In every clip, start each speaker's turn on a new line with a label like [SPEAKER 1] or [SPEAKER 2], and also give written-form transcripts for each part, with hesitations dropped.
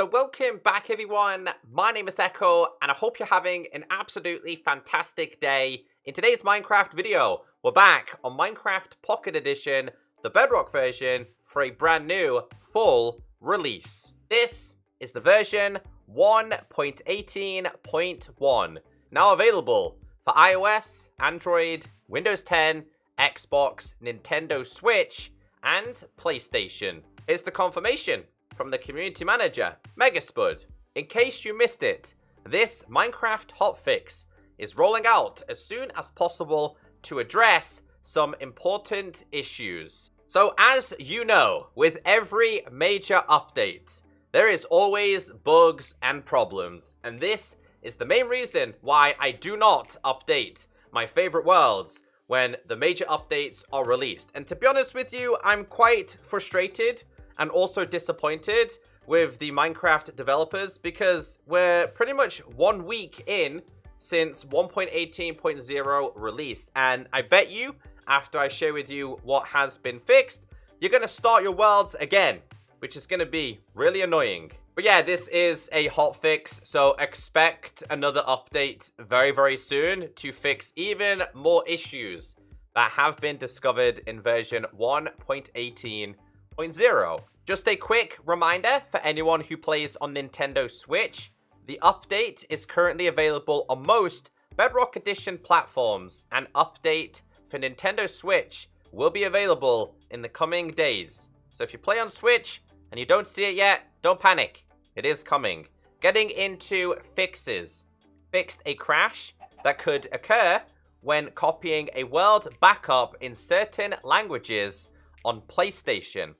[SPEAKER 1] So welcome back everyone, my name is Echo and I hope you're having an absolutely fantastic day. In today's Minecraft video, we're back on Minecraft Pocket Edition, the Bedrock version for a brand new full release. This is the version 1.18.1, now available for iOS, Android, Windows 10, Xbox, Nintendo Switch and PlayStation. It's the confirmation from the community manager, Megaspud. In case you missed it, this Minecraft hotfix is rolling out as soon as possible to address some important issues. So as you know, with every major update, there is always bugs and problems, and this is the main reason why I do not update my favorite worlds when the major updates are released. And to be honest with you, I'm quite frustrated and also disappointed with the Minecraft developers because we're pretty much 1 week in since 1.18.0 released, and I bet you after I share with you what has been fixed, you're gonna start your worlds again, which is gonna be really annoying. But yeah, this is a hotfix, so expect another update very, very soon to fix even more issues that have been discovered in version 1.18.0. Just a quick reminder for anyone who plays on Nintendo Switch, the update is currently available on most Bedrock Edition platforms. An update for Nintendo Switch will be available in the coming days. So if you play on Switch and you don't see it yet, don't panic. It is coming. Getting into fixes. Fixed a crash that could occur when copying a world backup in certain languages on PlayStation.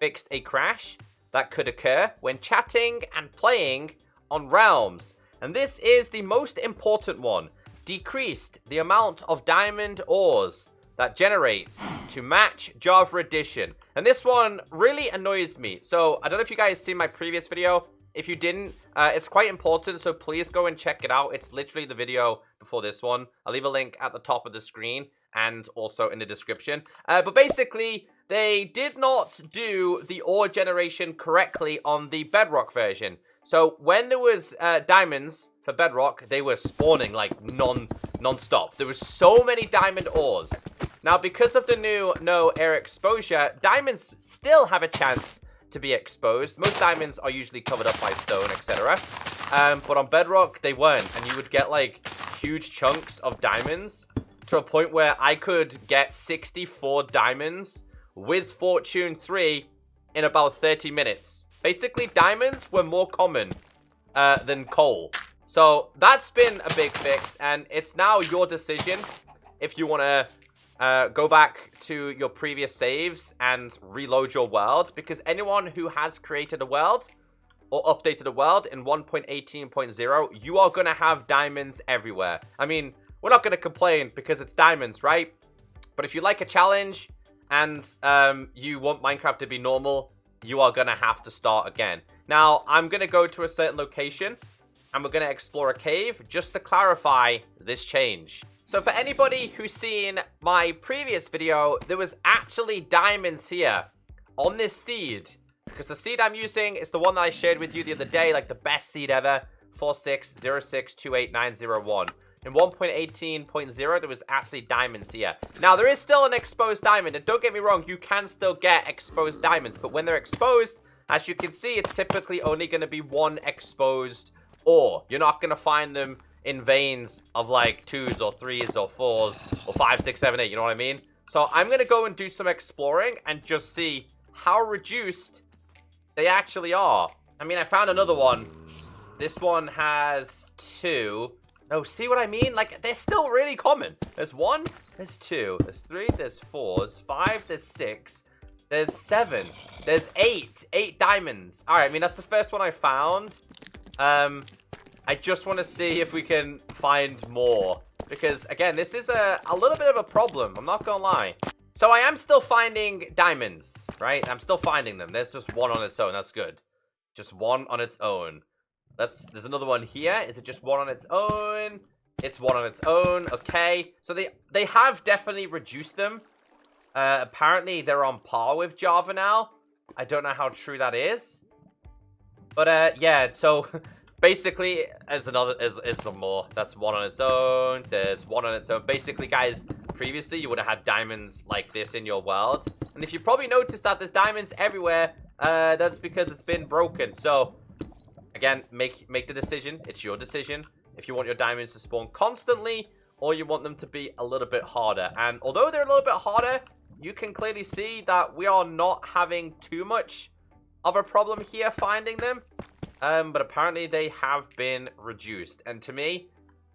[SPEAKER 1] Fixed a crash that could occur when chatting and playing on Realms. And this is the most important one. Decreased the amount of diamond ores that generates to match Java Edition. And this one really annoys me. So I don't know if you guys seen my previous video. If you didn't, it's quite important, so please go and check it out. It's literally the video before this one. I'll leave a link at the top of the screen and also in the description. But basically, they did not do the ore generation correctly on the Bedrock version. So when there was diamonds for Bedrock, they were spawning like non-stop. There was so many diamond ores. Now, because of the new no air exposure, diamonds still have a chance to be exposed. Most diamonds are usually covered up by stone, etc. But on Bedrock, they weren't. And you would get like huge chunks of diamonds to a point where I could get 64 diamonds with Fortune 3 in about 30 minutes. Basically, diamonds were more common than coal. So that's been a big fix, and it's now your decision if you want to go back to your previous saves and reload your world, because anyone who has created a world or updated a world in 1.18.0, you are going to have diamonds everywhere. I mean, we're not going to complain because it's diamonds, right? But if you like a challenge and you want Minecraft to be normal, you are going to have to start again. Now, I'm going to go to a certain location and we're going to explore a cave just to clarify this change. So for anybody who's seen my previous video, there was actually diamonds here on this seed. Because the seed I'm using is the one that I shared with you the other day, like the best seed ever, 460628901. In 1.18.0, there was actually diamonds here. Now, there is still an exposed diamond, and don't get me wrong, you can still get exposed diamonds, but when they're exposed, as you can see, it's typically only going to be one exposed ore. You're not going to find them in veins of like 2s or 3s or 4s or 5, 6, 7, 8, you know what I mean? So I'm going to go and do some exploring and just see how reduced they actually are. I mean, I found another one. This one has 2. No, see what I mean? Like, they're still really common. There's 1, there's 2, there's 3, there's 4, there's 5, there's 6, there's 7, there's 8. 8 diamonds. All right, I mean, that's the first one I found. I just want to see if we can find more. Because, again, this is a little bit of a problem. I'm not going to lie. So I am still finding diamonds, right? I'm still finding them. There's just 1 on its own. That's good. Just 1 on its own. There's another one here. Is it just 1 on its own? It's 1 on its own. Okay. So they have definitely reduced them. Apparently, they're on par with Java now. I don't know how true that is. But yeah, so basically, there's some more. That's one on its own. There's one on its own. Basically, guys, previously you would have had diamonds like this in your world. And if you probably noticed that there's diamonds everywhere, that's because it's been broken. So, again, make the decision. It's your decision. If you want your diamonds to spawn constantly, or you want them to be a little bit harder. And although they're a little bit harder, you can clearly see that we are not having too much of a problem here finding them. But apparently they have been reduced. And to me,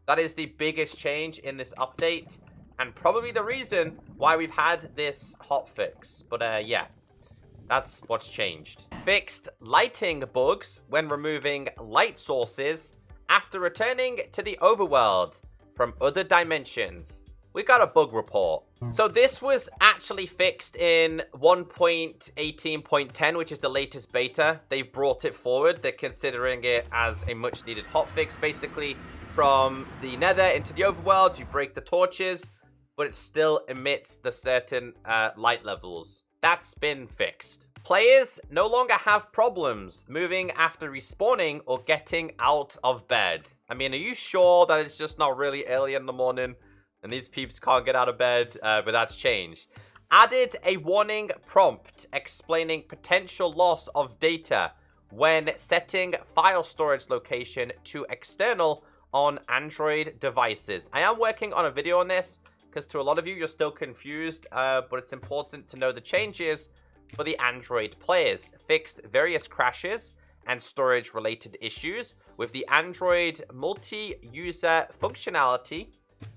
[SPEAKER 1] that is the biggest change in this update. And probably the reason why we've had this hotfix. But yeah, that's what's changed. Fixed lighting bugs when removing light sources after returning to the overworld from other dimensions. We got a bug report. So this was actually fixed in 1.18.10, which is the latest beta. They've brought it forward. They're considering it as a much needed hotfix. Basically, from the nether into the overworld, you break the torches, but it still emits the certain light levels. That's been fixed. Players no longer have problems moving after respawning or getting out of bed. I mean, are you sure that it's just not really early in the morning and these peeps can't get out of bed? But that's changed. Added a warning prompt explaining potential loss of data when setting file storage location to external on Android devices. I am working on a video on this because to a lot of you, you're still confused, but it's important to know the changes for the Android players. Fixed various crashes and storage related issues with the Android multi-user functionality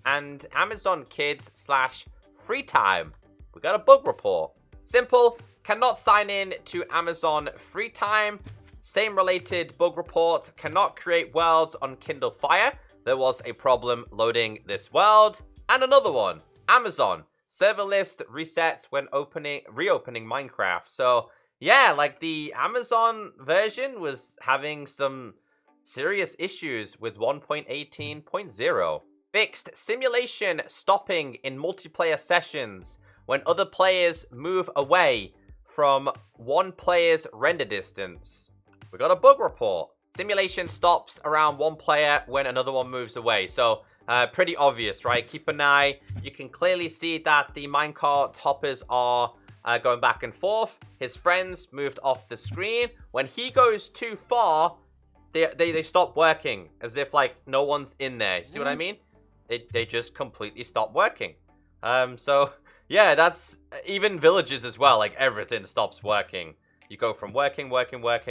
[SPEAKER 1] and Amazon Kids / free time. We got a bug report. Simple, cannot sign in to Amazon free time. Same related bug report, cannot create worlds on Kindle Fire. There was a problem loading this world. And another one, Amazon server list resets when reopening Minecraft. So yeah, like the Amazon version was having some serious issues with 1.18.0. Fixed simulation stopping in multiplayer sessions when other players move away from one player's render distance. We got a bug report. Simulation stops around one player when another one moves away. So pretty obvious, right? Keep an eye. You can clearly see that the minecart hoppers are going back and forth. His friends moved off the screen. When he goes too far, they stop working as if like no one's in there. See what I mean? They just completely stop working. So yeah, that's even villages as well. Like everything stops working. You go from working,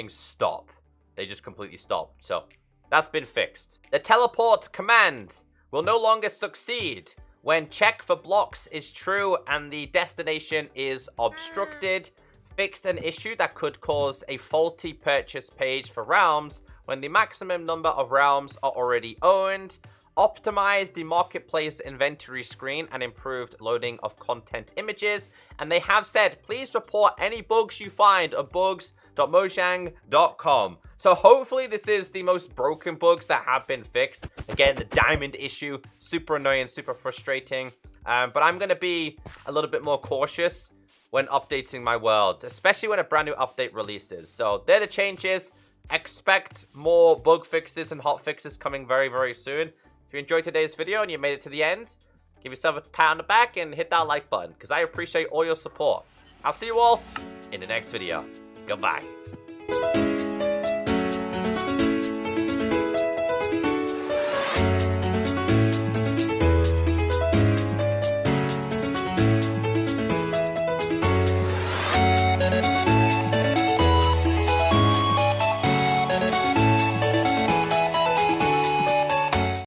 [SPEAKER 1] stop. They just completely stop. So that's been fixed. The teleport command will no longer succeed when check for blocks is true and the destination is obstructed. Fixed an issue that could cause a faulty purchase page for realms when the maximum number of realms are already owned. Optimized the marketplace inventory screen and improved loading of content images. And they have said, please report any bugs you find at bugs.mojang.com. So hopefully this is the most broken bugs that have been fixed. Again, the diamond issue, super annoying, super frustrating. But I'm going to be a little bit more cautious when updating my worlds, especially when a brand new update releases. So they're the changes. Expect more bug fixes and hot fixes coming very, very soon. If you enjoyed today's video and you made it to the end, give yourself a pat on the back and hit that like button because I appreciate all your support. I'll see you all in the next video. Goodbye.